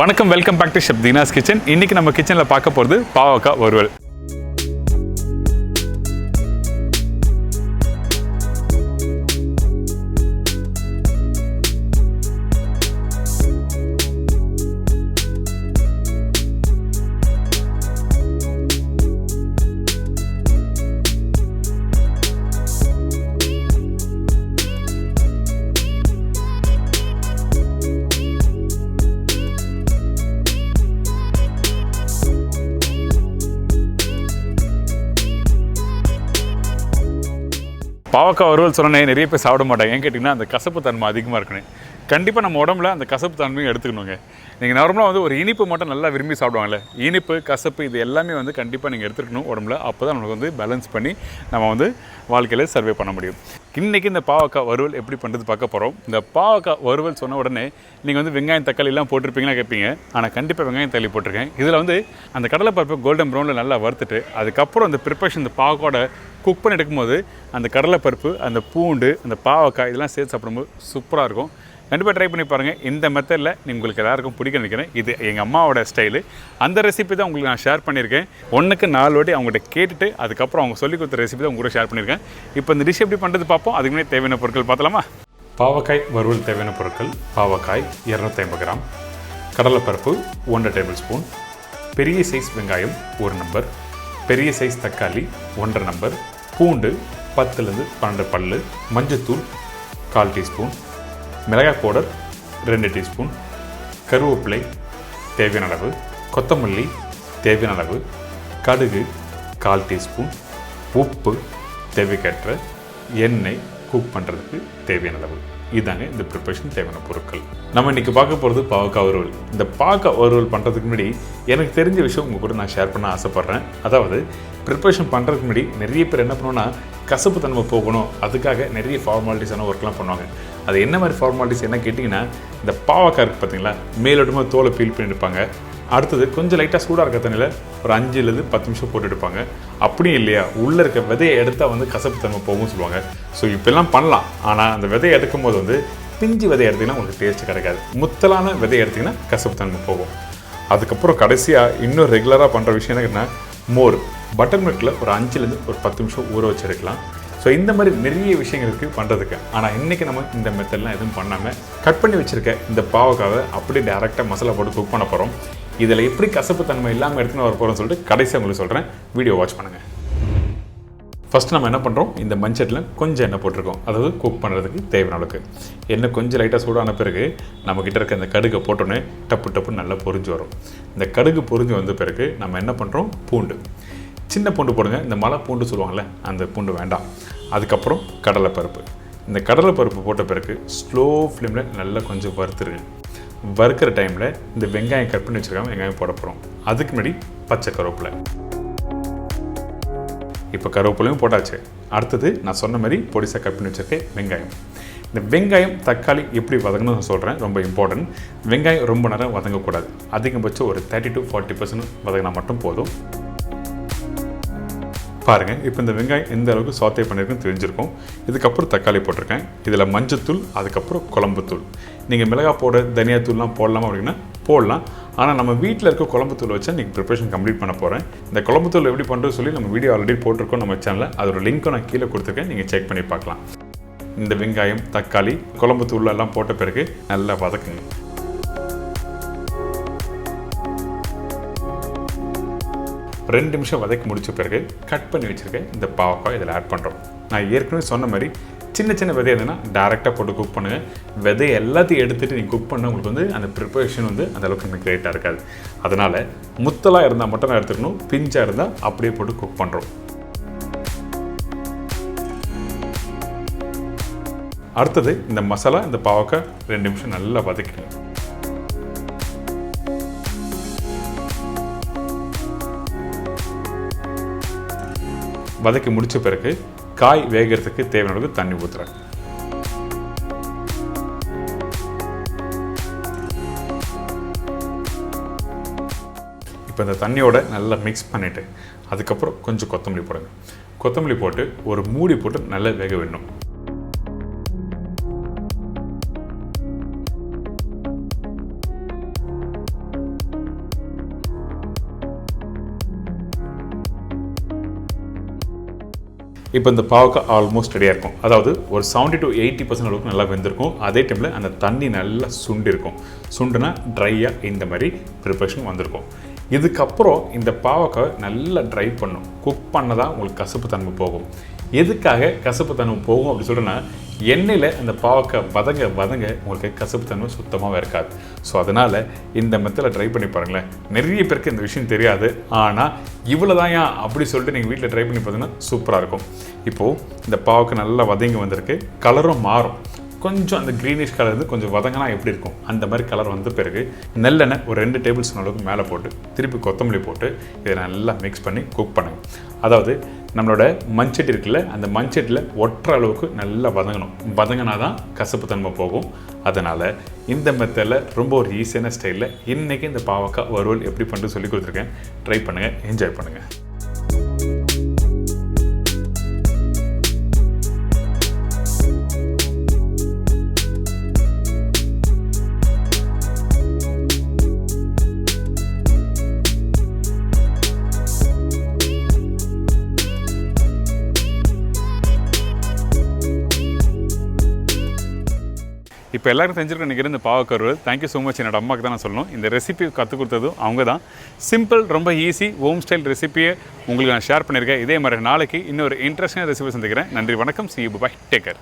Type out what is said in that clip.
வணக்கம், welcome back to chef Deena's kitchen. இன்றைக்கி நம்ம கிச்சனில் பார்க்க போகிறது பாவக்காய் வறுவல். பாவக்காய் வறுவல் சொன்னே நிறைய பேர் சாப்பிட மாட்டாங்க. ஏன் கேட்டிங்கன்னா அந்த கசப்பு தன்மை அதிகமாக இருக்கணும். கண்டிப்பாக நம்ம உடம்புல அந்த கசப்பு தன்மையும் எடுத்துக்கணுங்க. நீங்கள் நார்மலாக ஒரு இனிப்பு மட்டும் நல்லா விரும்பி சாப்பிடுவாங்கல்ல, இனிப்பு கசப்பு இது எல்லாமே கண்டிப்பாக நீங்கள் எடுத்துக்கணும் உடம்புல. அப்போ தான் நம்மளுக்கு பேலன்ஸ் பண்ணி நம்ம வாழ்க்கையில் சர்வே பண்ண முடியும். இன்றைக்கி இந்த பாவக்காய் வறுவல் எப்படி பண்ணுறது பார்க்க போகிறோம். இந்த பாவக்காய் வறுவல் சொன்ன உடனே நீங்கள் வெங்காயம் தக்காளிலாம் போட்டிருப்பீங்கன்னா கேட்பீங்க. ஆனால் கண்டிப்பாக வெங்காயம் தக்காளி போட்டிருக்கேன். இதில் அந்த கடலைப்பருப்பு கோல்டன் ப்ரௌனில் நல்லா வறுத்துட்டு அதுக்கப்புறம் அந்த ப்ரிப்பரேஷன் இந்த பாவக்காயோட குக் பண்ணி எடுக்கும்போது அந்த கடலைப்பருப்பு, அந்த பூண்டு, அந்த பாவக்காய் இதெல்லாம் சேர்த்து சாப்பிடும்போது சூப்பராக இருக்கும். கண்டிப்பாக ட்ரை பண்ணி பாருங்கள். இந்த மெத்தடில் உங்களுக்கு எல்லாருக்கும் பிடிக்க நினைக்கிறேன். இது எங்கள் அம்மாவோட ஸ்டைலு. அந்த ரெசிபி தான் உங்களுக்கு நான் ஷேர் பண்ணியிருக்கேன். 1க்கு 4 வாட்டி அவங்கள்ட்ட கேட்டுட்டு அதுக்கப்புறம் அவங்க சொல்லிக் கொடுத்த ரெசிபி தான் உங்கள்கிட்ட ஷேர் பண்ணியிருக்கேன். இப்போ இந்த டிஷ் எப்படி பண்ணுறது பார்ப்போம். அதுக்கு முன்னாடி தேவையான பொருட்கள் பார்த்தலாமா? பாவக்காய் வறுவல் தேவையான பொருட்கள்: பாவக்காய் 250 கிராம், கடலைப்பருப்பு 1 டேபிள் ஸ்பூன், பெரிய சைஸ் வெங்காயம் 1 நம்பர், பெரிய சைஸ் தக்காளி 1 நம்பர், பூண்டு 10லேருந்து 12 பல், மஞ்சத்தூள் 1/4 டீஸ்பூன், மிளகாய் பவுடர் 2 டீஸ்பூன், கருவேப்பிலை தேவையான அளவு, கொத்தமல்லி தேவையான அளவு, கடுகு 1/4 டீஸ்பூன், உப்பு தேவைக்கேற்ற, எண்ணெய் குக் பண்ணுறதுக்கு தேவையான அளவு. இதுதாங்க இந்த ப்ரிப்பரேஷன் தேவையான பொருட்கள். நம்ம இன்றைக்கி பார்க்க போகிறது பாவக்காய் வறுவல். இந்த பாவக்காய் வறுவல் பண்ணுறதுக்கு முன்னாடி எனக்கு தெரிஞ்ச விஷயம் உங்கள் கூட நான் ஷேர் பண்ண ஆசைப்பட்றேன். அதாவது ப்ரிப்பரேஷன் பண்ணுறதுக்கு முன்னாடி நிறைய பேர் என்ன பண்ணுவோன்னா, கசப்பு தன்மை போகணும் அதுக்காக நிறைய ஃபார்மாலிட்டிஸான ஒர்க்லாம் பண்ணுவாங்க. அது என்ன மாதிரி ஃபார்மாலிட்டிஸ் என்ன கேட்டிங்கன்னா, இந்த பாவக்காய் இருக்குது பார்த்தீங்களா, மேலோட்டமாக தோலை பீல் பண்ணியிருப்பாங்க. அடுத்தது கொஞ்சம் லைட்டாக சூடாக இருக்க தண்ணியில் ஒரு 5லேருந்து 10 நிமிஷம் போட்டு எடுப்பாங்க. அப்படியும் இல்லையா, உள்ளே இருக்க விதையை எடுத்தால் கசப்பு தன்மை போகும்னு சொல்லுவாங்க. ஸோ இப்போல்லாம் பண்ணலாம். ஆனால் அந்த விதையை எடுக்கும் போது பிஞ்சு விதையை எடுத்திங்கன்னா உங்களுக்கு டேஸ்ட்டு கிடைக்காது. முத்தலான விதையை எடுத்திங்கன்னா கசப்பு தன்மை போகும். அதுக்கப்புறம் கடைசியாக இன்னும் ரெகுலராக பண்ணுற விஷயம் என்னன்னா, மோர் பட்டர் மில்கில் ஒரு 5லேருந்து ஒரு 10 நிமிஷம் ஊற வச்சுருக்கலாம். ஸோ இந்த மாதிரி நிறைய விஷயங்களுக்கு பண்ணுறதுக்கு. ஆனால் இன்றைக்கி நம்ம இந்த மெத்தட்லாம் எதுவும் பண்ணாமல் கட் பண்ணி வச்சுருக்க இந்த பாவக்காவை அப்படியே டேரெக்டாக மசாலா போட்டு குக் பண்ண போகிறோம். இதில் எப்படி கசப்பு தன்மை இல்லாமல் எடுத்துன்னு வர போகிறோம்னு சொல்லிட்டு கடைசியாக உங்களுக்கு சொல்கிறேன். வீடியோ வாட்ச் பண்ணுங்கள். ஃபஸ்ட்டு நம்ம என்ன பண்ணுறோம், இந்த மஞ்சட்டில் கொஞ்சம் எண்ணெய் போட்டிருக்கோம். அதாவது குக் பண்ணுறதுக்கு தேவையான அளவுக்கு எண்ணெய் கொஞ்சம் லைட்டாக சூடான பிறகு நம்மக்கிட்ட இருக்க இந்த கடுகை போட்டோன்னே டப்பு டப்புன்னு நல்லா பொரிஞ்சு வரும். இந்த கடுகு பொரிஞ்சு வந்த பிறகு நம்ம என்ன பண்ணுறோம், பூண்டு சின்ன பூண்டு போடுங்க. இந்த மலை பூண்டு சொல்லுவாங்கள்ல, அந்த பூண்டு வேண்டாம். அதுக்கப்புறம் கடலைப்பருப்பு. இந்த கடலைப்பருப்பு போட்ட பிறகு ஸ்லோ ஃப்ளேமில் நல்லா கொஞ்சம் வறுத்துருங்க. வறுக்கிற டைமில் இந்த வெங்காயம் கட் பண்ணி வச்சுருக்காங்க, வெங்காயம் போட போகிறோம். அதுக்கு முன்னாடி பச்சை கருவேப்பிலை. இப்போ கருவேப்பிலையும் போட்டாச்சு. அடுத்தது நான் சொன்ன மாதிரி பொடிசாக கட் பண்ணி வச்சுருக்கேன் வெங்காயம். இந்த வெங்காயம் தக்காளி எப்படி வதங்கணும்னு நான் சொல்கிறேன், ரொம்ப இம்பார்ட்டன்ட். வெங்காயம் ரொம்ப நேரம் வதங்கக்கூடாது. அதிகபட்சம் ஒரு 30 to 40% வதங்கினா மட்டும் போதும். பாருங்கள், இப்போ இந்த வெங்காயம் எந்த அளவுக்கு சாத்தே பண்ணியிருக்குன்னு தெரிஞ்சிருக்கும். இதுக்கப்புறம் தக்காளி போட்டிருக்கேன். இதில் மஞ்சத்தூள், அதுக்கப்புறம் குழம்புத்தூள். நீங்கள் மிளகாய் பவுடர், தனியாத்தூள்லாம் போடலாமா அப்படின்னா போடலாம். ஆனால் நம்ம வீட்டில் இருக்க குழம்புத்தூள் வச்சு நீங்கள் ப்ரிப்பரேஷன் கம்ப்ளீட் பண்ண போகிறேன். இந்த குழம்புத்தூள் எப்படி பண்ணுறது சொல்லி நம்ம வீடியோ ஆல்ரெடி போட்டிருக்கோம் நம்ம சேனலில். அதோட லிங்க்கும் நான் கீழே கொடுத்துருக்கேன், நீங்கள் செக் பண்ணி பார்க்கலாம். இந்த வெங்காயம் தக்காளி குழம்புத்தூள் எல்லாம் போட்ட பிறகு நல்லா வதக்குங்க. ரெண்டு நிமிஷம் வதக்கி முடிச்ச பிறகு கட் பண்ணி வச்சுருக்கேன் இந்த பாவக்காய் இதில் ஆட் பண்ணுறோம். நான் ஏற்கனவே சொன்ன மாதிரி சின்ன சின்ன விதை எதுனா டேரெக்டாக போட்டு குக் பண்ணுங்கள். விதையை எல்லாத்தையும் எடுத்துகிட்டு நீங்கள் குக் பண்ண உங்களுக்கு அந்த ப்ரிப்பரேஷன் அந்த அளவுக்கு எனக்கு கிரேட்டாக இருக்காது. அதனால் முத்தலாக இருந்தால் மட்டும் நான் எடுத்துக்கணும், பிஞ்சாக இருந்தால் அப்படியே போட்டு குக் பண்ணுறோம். அடுத்தது இந்த மசாலா, இந்த பாவக்காய் 2 நிமிஷம் நல்லா வதக்கிடுங்க. வதக்கி முடித்த பிறகு காய் வேகிறதுக்கு தேவையான அளவுக்கு தண்ணி ஊற்றுறேன். இப்போ இந்த தண்ணியோட நல்லா மிக்ஸ் பண்ணிவிட்டு அதுக்கப்புறம் கொஞ்சம் கொத்தமல்லி போடுங்க. கொத்தமல்லி போட்டு ஒரு மூடி போட்டு நல்லா வேக விடணும். இப்போ இந்த பாவக்காய் ஆல்மோஸ்ட் ரெடியாக இருக்கும். அதாவது ஒரு 70 to 80% அளவுக்கு நல்லா வெந்திருக்கும். அதே டைமில் அந்த தண்ணி நல்லா சுண்டி இருக்கும். சுண்டுனா ட்ரையாக இந்த மாதிரி ப்ரிப்பரேஷன் வந்திருக்கும். இதுக்கப்புறம் இந்த பாவக்காய் நல்லா ட்ரை பண்ணும். குக் பண்ணதான் உங்களுக்கு கசப்பு தன்மை போகும். எதுக்காக கசப்பு தன்மை போகும் அப்படி சொல்கிறேன்னா, எண்ணெயில் அந்த பாவக்காய் வதங்க உங்களுக்கு கசப்பு தன்மை சுத்தமாக இருக்காது. ஸோ அதனால் இந்த மெத்தடில் ட்ரை பண்ணி பாருங்களேன். நிறைய பேருக்கு இந்த விஷயம் தெரியாது. ஆனால் இவ்வளோ தான் ஏன் அப்படி சொல்லிட்டு நீங்கள் வீட்டில் ட்ரை பண்ணி பார்த்தீங்கன்னா சூப்பராக இருக்கும். இப்போது இந்த பாவக்காய் நல்லா வதங்கி வந்திருக்கு. கலரும் மாறும். கொஞ்சம் அந்த க்ரீனிஷ் கலர் வந்து கொஞ்சம் வதங்கினா எப்படி இருக்கும் அந்த மாதிரி கலர் வந்த பிறகு நல்லெண்ணெய் ஒரு 2 டேபிள் ஸ்பூன் அளவுக்கு மேலே போட்டு திருப்பி கொத்தமல்லி போட்டு இதை நல்லா மிக்ஸ் பண்ணி குக் பண்ணுங்க. அதாவது நம்மளோட மண்சட்டி இருக்குல்ல, அந்த மண்சட்டியில் ஒட்டுற அளவுக்கு நல்லா வதங்கினா தான் கசப்பு தன்மை போகும். அதனால் இந்த மெத்தடில் ரொம்ப ஒரு ஈஸியான ஸ்டைலில் இன்றைக்கி இந்த பாவக்காய் வறுவல் எப்படி பண்ணுறது சொல்லி கொடுத்துருக்கேன். ட்ரை பண்ணுங்கள், என்ஜாய் பண்ணுங்கள். இப்போ எல்லாரும் தெரிஞ்சிருக்க நினைக்கிறேன் இந்த பாவக்காய் வறுவல். Thank you so much. என்னோட அம்மாவுக்கு தான் நான் சொல்லணும். இந்த ரெசிபி கற்றுக் கொடுத்ததும் அவங்க தான். சிம்பிள், ரொம்ப ஈஸி ஹோம் ஸ்டைல் ரெசிபியை உங்களுக்கு நான் ஷேர் பண்ணியிருக்கேன். இதே மாதிரி நாளைக்கு இன்னொரு இன்ட்ரெஸ்டிங்கான ரெசிபி சந்திக்கிறேன். நன்றி, வணக்கம். See you, bye, take care.